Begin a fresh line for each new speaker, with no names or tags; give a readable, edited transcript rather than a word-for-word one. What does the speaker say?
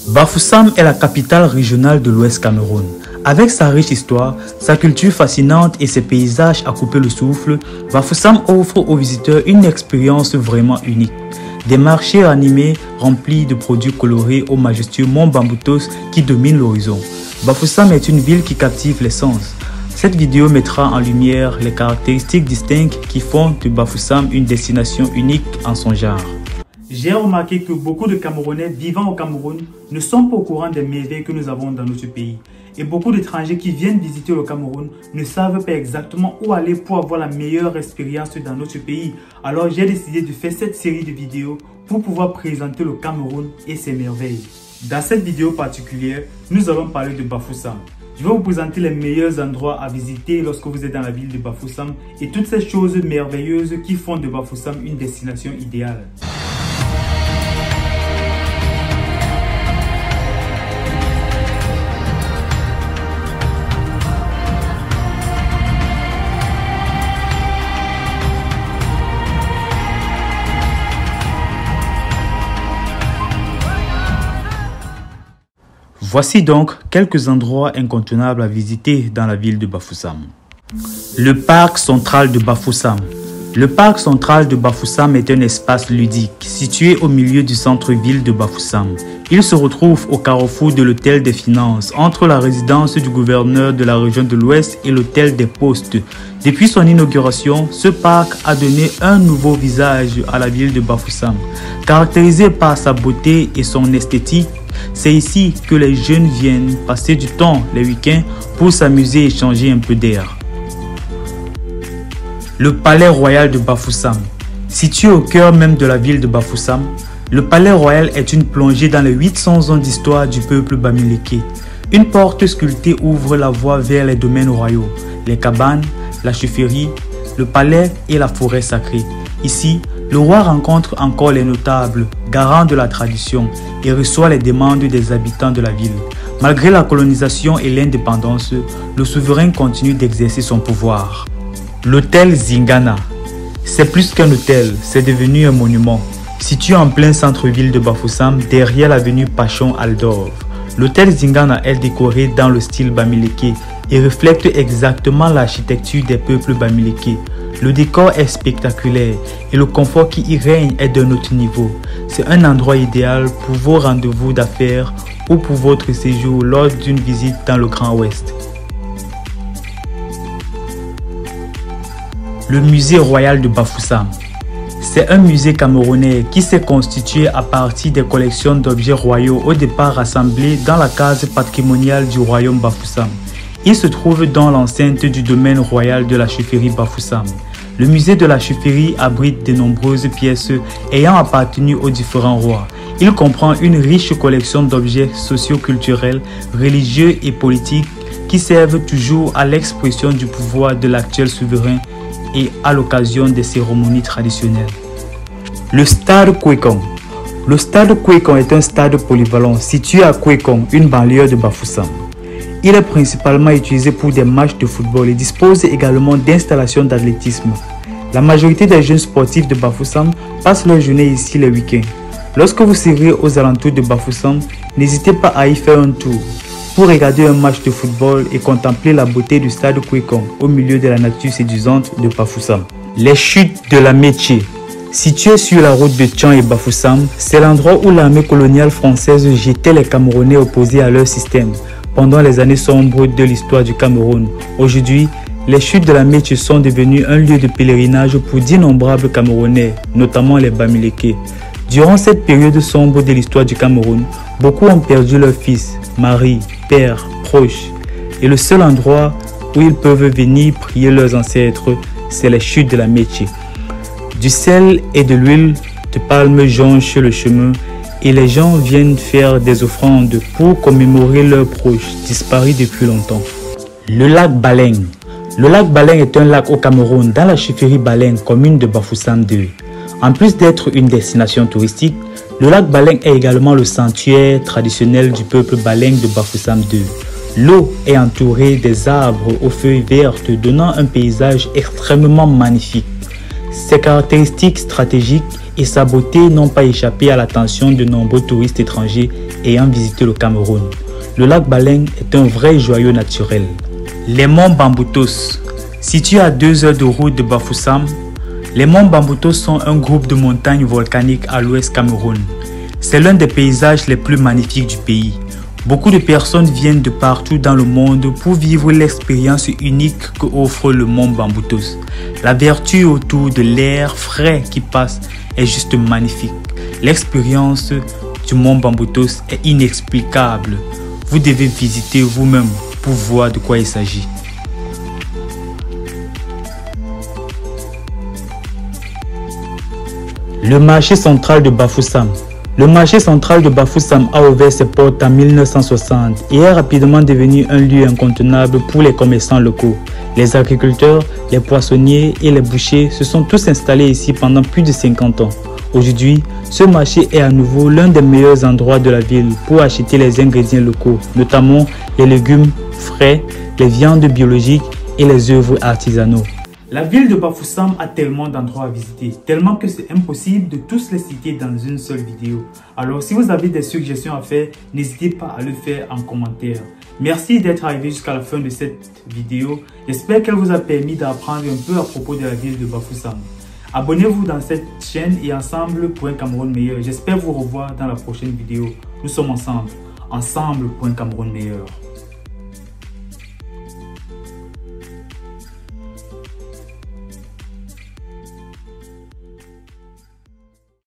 Bafoussam est la capitale régionale de l'Ouest Cameroun. Avec sa riche histoire, sa culture fascinante et ses paysages à couper le souffle, Bafoussam offre aux visiteurs une expérience vraiment unique. Des marchés animés remplis de produits colorés au majestueux mont Bamboutos qui domine l'horizon. Bafoussam est une ville qui captive les sens. Cette vidéo mettra en lumière les caractéristiques distinctes qui font de Bafoussam une destination unique en son genre. J'ai remarqué que beaucoup de Camerounais vivant au Cameroun ne sont pas au courant des merveilles que nous avons dans notre pays. Et beaucoup d'étrangers qui viennent visiter le Cameroun ne savent pas exactement où aller pour avoir la meilleure expérience dans notre pays. Alors j'ai décidé de faire cette série de vidéos pour pouvoir présenter le Cameroun et ses merveilles. Dans cette vidéo particulière, nous allons parler de Bafoussam. Je vais vous présenter les meilleurs endroits à visiter lorsque vous êtes dans la ville de Bafoussam et toutes ces choses merveilleuses qui font de Bafoussam une destination idéale. Voici donc quelques endroits incontournables à visiter dans la ville de Bafoussam. Le parc central de Bafoussam. Le parc central de Bafoussam est un espace ludique situé au milieu du centre-ville de Bafoussam. Il se retrouve au carrefour de l'hôtel des finances, entre la résidence du gouverneur de la région de l'Ouest et l'hôtel des postes. Depuis son inauguration, ce parc a donné un nouveau visage à la ville de Bafoussam. Caractérisé par sa beauté et son esthétique, c'est ici que les jeunes viennent passer du temps les week-ends pour s'amuser et changer un peu d'air. Le palais royal de Bafoussam. Situé au cœur même de la ville de Bafoussam, le palais royal est une plongée dans les 800 ans d'histoire du peuple bamiléké. Une porte sculptée ouvre la voie vers les domaines royaux, les cabanes, la chefferie, le palais et la forêt sacrée. Ici, le roi rencontre encore les notables, garants de la tradition, et reçoit les demandes des habitants de la ville. Malgré la colonisation et l'indépendance, le souverain continue d'exercer son pouvoir. L'hôtel Zingana. C'est plus qu'un hôtel, c'est devenu un monument. Situé en plein centre-ville de Bafoussam, derrière l'avenue Pachon Aldorf. L'hôtel Zingana est décoré dans le style bamiléké et reflète exactement l'architecture des peuples bamilékés. Le décor est spectaculaire et le confort qui y règne est d'un autre niveau. C'est un endroit idéal pour vos rendez-vous d'affaires ou pour votre séjour lors d'une visite dans le Grand Ouest. Le musée royal de Bafoussam. C'est un musée camerounais qui s'est constitué à partir des collections d'objets royaux au départ rassemblés dans la case patrimoniale du royaume Bafoussam. Il se trouve dans l'enceinte du domaine royal de la chefferie Bafoussam. Le musée de la chefferie abrite de nombreuses pièces ayant appartenu aux différents rois. Il comprend une riche collection d'objets socio-culturels, religieux et politiques qui servent toujours à l'expression du pouvoir de l'actuel souverain et à l'occasion des cérémonies traditionnelles. Le stade Kwekong. Le stade Kwekong est un stade polyvalent situé à Kwekong, une banlieue de Bafoussam. Il est principalement utilisé pour des matchs de football et dispose également d'installations d'athlétisme. La majorité des jeunes sportifs de Bafoussam passent leur journée ici les week-ends. Lorsque vous serez aux alentours de Bafoussam, n'hésitez pas à y faire un tour pour regarder un match de football et contempler la beauté du stade Kwekong au milieu de la nature séduisante de Bafoussam. Les chutes de la Métier. Situé sur la route de Tchan et Bafoussam, c'est l'endroit où l'armée coloniale française jetait les Camerounais opposés à leur système pendant les années sombres de l'histoire du Cameroun. Aujourd'hui, les chutes de la Métier sont devenues un lieu de pèlerinage pour d'innombrables Camerounais, notamment les Bamilékés. Durant cette période sombre de l'histoire du Cameroun, beaucoup ont perdu leurs fils, maris, pères, proches. Et le seul endroit où ils peuvent venir prier leurs ancêtres, c'est les chutes de la Métier. Du sel et de l'huile de palme jonchent le chemin et les gens viennent faire des offrandes pour commémorer leurs proches disparus depuis longtemps. Le lac Baleng. Le lac Baleng est un lac au Cameroun dans la chefferie Baleng, commune de Bafoussam 2. En plus d'être une destination touristique, le lac Baleng est également le sanctuaire traditionnel du peuple Baleng de Bafoussam 2. L'eau est entourée des arbres aux feuilles vertes donnant un paysage extrêmement magnifique. Ces caractéristiques stratégiques et sa beauté n'ont pas échappé à l'attention de nombreux touristes étrangers ayant visité le Cameroun. Le lac Baleng est un vrai joyau naturel. Les monts Bamboutos. Situés à 2 heures de route de Bafoussam, les monts Bamboutos sont un groupe de montagnes volcaniques à l'ouest Cameroun. C'est l'un des paysages les plus magnifiques du pays. Beaucoup de personnes viennent de partout dans le monde pour vivre l'expérience unique que offre le mont Bamboutos. La vertu autour de l'air frais qui passe est juste magnifique. L'expérience du mont Bamboutos est inexplicable. Vous devez visiter vous-même pour voir de quoi il s'agit. Le marché central de Bafoussam. Le marché central de Bafoussam a ouvert ses portes en 1960 et est rapidement devenu un lieu incontournable pour les commerçants locaux. Les agriculteurs, les poissonniers et les bouchers se sont tous installés ici pendant plus de 50 ans. Aujourd'hui, ce marché est à nouveau l'un des meilleurs endroits de la ville pour acheter les ingrédients locaux, notamment les légumes frais, les viandes biologiques et les œuvres artisanaux. La ville de Bafoussam a tellement d'endroits à visiter, tellement que c'est impossible de tous les citer dans une seule vidéo. Alors si vous avez des suggestions à faire, n'hésitez pas à le faire en commentaire. Merci d'être arrivé jusqu'à la fin de cette vidéo. J'espère qu'elle vous a permis d'apprendre un peu à propos de la ville de Bafoussam. Abonnez-vous dans cette chaîne et ensemble pour un Cameroun meilleur. J'espère vous revoir dans la prochaine vidéo. Nous sommes ensemble pour un Cameroun meilleur.